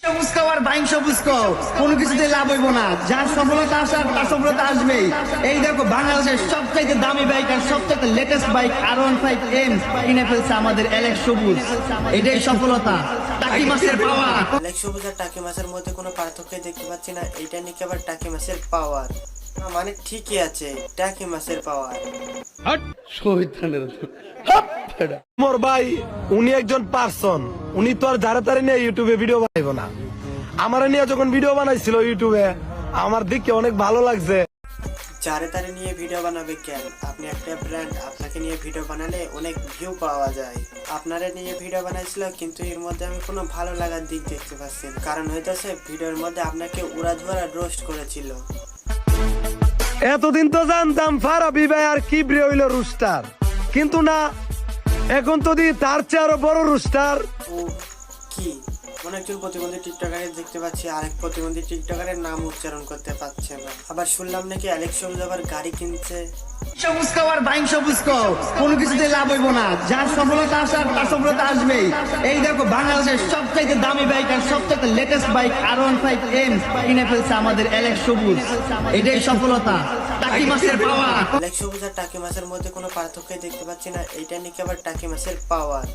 আর বাইংশো বুঝকো কোনো কিছুতে লাভ হইব না। যার সফলতা আসার তার সফলতা আসবেই। এই দেখো বাংলাদেশের সবচাইতে দামি বাইক আর সবচাইতে লেটেস্ট বাইক R15M কিনে ফেলছে আমাদের অ্যালেক্স সবুজ। এটাই সফলতা। টাকি মাছের পাওয়ার। অ্যালেক্স সবুজ আর টাকি মাছের মধ্যে কোনো পার্থক্য দেখতে পাচ্ছি না। এইটা নাকি আবার টাকি মাছের পাওয়ার, মানে ঠিকই আছে, টাকি মাছের পাওয়ার। মোর ভাই উনি একজন পার্সন, উনি তো আর যারা তারা নিয়ে ইউটিউবে ভিডিও বানাইবো না। আমার নিয়ে যখন ভিডিও বানাইছিল ইউটিউবে, আমার দিকে অনেক ভালো লাগছে। যারে তারে নিয়ে ভিডিও বানাবে কেন? আপনি একটা ব্র্যান্ড, আপনাকে নিয়ে ভিডিও বানালে অনেক ভিউ পাওয়া যায়। আপনারা নিয়ে ভিডিও বানাইছিল, কিন্তু এর মধ্যে আমি কোনো ভালো লাগার দিক দেখতে পাচ্ছি না। কারণ হইতেছে ভিডিওর মধ্যে আপনাকে উড়াধুরা রোস্ট করেছিল। এতদিন তো জানতাম ফারাবি ভাই আর কিবরে হইল রুস্টার, কিন্তু না, এখন তো দি তার চেয়ে আরো বড় রুস্টার। ও কি, অনেকজন প্রতিবন্ধী টিকটকারের দেখতে পাচ্ছি, আরেক প্রতিবন্ধী টিকটকারের নাম উচ্চারণ করতে পারছে না। আবার শুনলাম নাকি অ্যালেক্স সবুজ আবার গাড়ি কিনছে। বুঝকো আর বাইংশো বুঝকো কোনো কিছুতে লাভ হইব না। যার সফলতা আসার তার সফলতা আসবেই। এই দেখো বাংলাদেশের সবচাইতে দামি বাইক আর সবচাইতে লেটেস্ট বাইক R15M কিনে ফেলছে আমাদের অ্যালেক্স সবুজ। এটাই সফলতা। টাকি মাছের পাওয়ার। অ্যালেক্স সবুজ আর টাকি মাছের মধ্যে কোনো পার্থক্য দেখতে পাচ্ছি না। এইটা নাকি আবার টাকি মাছের পাওয়ার,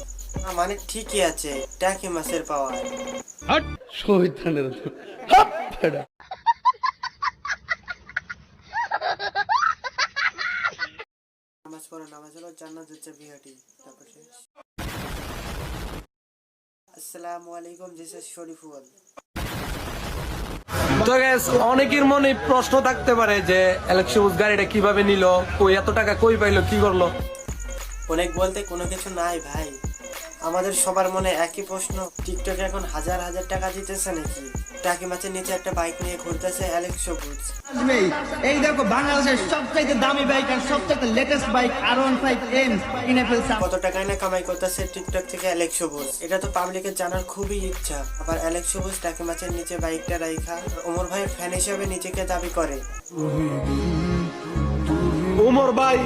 মানে ঠিকই আছে, টাকি মাছের পাওয়ার। নামাজ পড়ো, নামাজ হলো জান্নাত হচ্ছে বিহাটি। তারপর আসসালামু আলাইকুম, দিস ইজ শরীফুল। তো গাইস, অনেকের মনে প্রশ্ন থাকতে পারে যে অ্যালেক্স সবুজ গাড়িটা কিভাবে নিল, কই এত টাকা কই পাইলো, কি করলো? অনেক বলতে কোনো কিছু নাই ভাই, আমাদের সবার মনে একই প্রশ্ন। টিকটকে এখন হাজার হাজার টাকা দিতেছে নাকি? টাকি মাছের নিচে একটা বাইক নিয়ে ঘুরতেছে অ্যালেক্স সবুজ। এই দেখো বাংলাদেশের সবচাইতে দামি বাইক আর সবচাইতে লেটেস্ট বাইক R15M কিনে ফেলছে। কত টাকায় না কামাই করতেছে টিকটক থেকে অ্যালেক্স সবুজ, এটা তো পাবলিকের জানার খুবই ইচ্ছা। আবার অ্যালেক্স সবুজ টাকি মাছের নিচে বাইকটা রাইখা ওমর ভাইয়ের ফ্যান হিসেবে নিজেকে দাবি করে। ওমর ভাই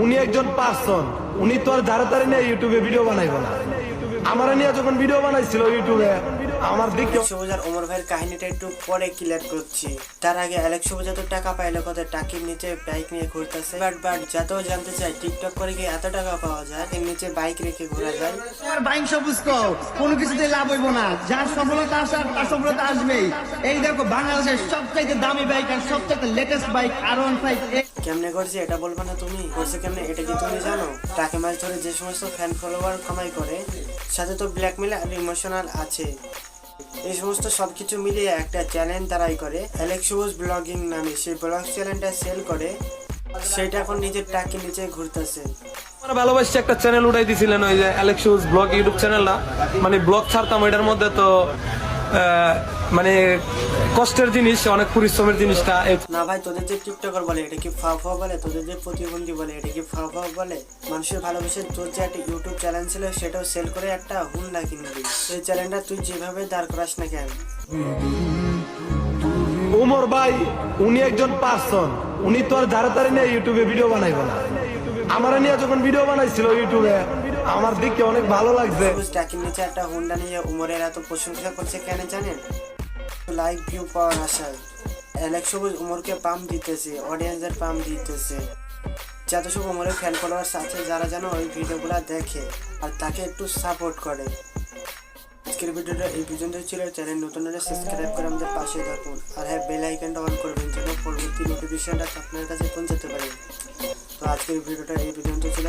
উনি একজন পার্সন, উনি তো আর যারা তারা নিয়ে ইউটিউবে ভিডিও বানাইবো না। আমার নিয়ে যখন ভিডিও বানাইছিল ইউটিউবে, আমার দিকে সবুজ আর ওমর ভাইয়ের কাহিনীটা একটু পরে ক্লিয়ার করছি। তার আগে অ্যালেক্স সবুজ এত টাকা পাইলো কোথায়? টাকির নিচে বাইক নিয়ে ঘুরতেছে। বাট যাতেও জানতে চাই টিকটক করে কি এত টাকা পাওয়া যায়? এর নিচে বাইক রেখে ঘোরা যায়? আর বাইংশো বুঝকো কোনো কিছুতে লাভ হইব না। যার সফলতা আসার তার সফলতা আসবেই। এই দেখো বাংলাদেশের সবচাইতে দামি বাইক আর সবচাইতে লেটেস্ট বাইক R15M। কেমনে করছে এটা বলবো না তুমি? করছে কেমনে এটা কি তুমি জানো? টাকি মাছ ধরে যে সমস্ত ফ্যান ফলোয়ার কামাই করে, সাথে তো ব্ল্যাকমেল আর ইমোশনাল আছে। এই সমস্ত সবকিছু মিলিয়ে একটা চ্যানেল তারাই করে অ্যালেক্স সবুজ ব্লগিং নামে। সেই ব্লগ চ্যানেলটা সেল করে, সেটা এখন নিজের টাকি নিচে ঘুরতেছে। আমার ভালোবাসছে একটা চ্যানেল উঠাই দিছিলেন, ওই যে অ্যালেক্স সবুজ ব্লগ ইউটিউব চ্যানেলটা। মানে ব্লগ ছাড়তাম, ওইটার মধ্যে তো মানে কষ্টের জিনিস, অনেক পরিশ্রমের জিনিসটা। না ভাই, তোদের যে টিকটকার বলে এটা কি ফাও ফাও বলে? তোদের যে প্রতিবন্ধী বলে এটা কি ফাও ফাও বলে? মানুষের ভালোবেসে তোর যে একটা ইউটিউব চ্যানেল ছিল সেটাও সেল করে একটা হুন্ডা কিনবি। এই চ্যানেলটা তুই যেভাবে দাঁড় করাস না কেন? ওমর ভাই উনি একজন পার্সন, উনি তো আর যারা তারা নিয়ে ইউটিউবে ভিডিও বানাইবো না। আমার নিয়ে যখন ভিডিও বানাইছিল ইউটিউবে, আমার দিকে অনেক ভালো লাগছে। টাকির নিচে একটা হুন্ডা নিয়ে উমরের এত প্রশংসা করছে কেন জানেন? লাইক ভিউ পাওয়ার আশায়। অ্যালেক্স সবুজ উমরকে পাম্প দিতেছে, অডিয়েন্সের পাম্প দিতেছে। যত সব উমরের ফ্যান ফলোয়ার্স আছে যারা যেন ওই ভিডিওগুলো দেখে আর তাকে একটু সাপোর্ট করে। আজকের ভিডিওটা এই পর্যন্ত ছিল। চ্যানেল নতুন হলে সাবস্ক্রাইব করে আমাদের পাশে থাকুন, আর হ্যাঁ বেল আইকনটা অন করবেন যেন পরবর্তী নোটিফিকেশনটা আপনার কাছে পৌঁছাতে পারে। তো আজকের ভিডিওটা এই পর্যন্ত ছিল।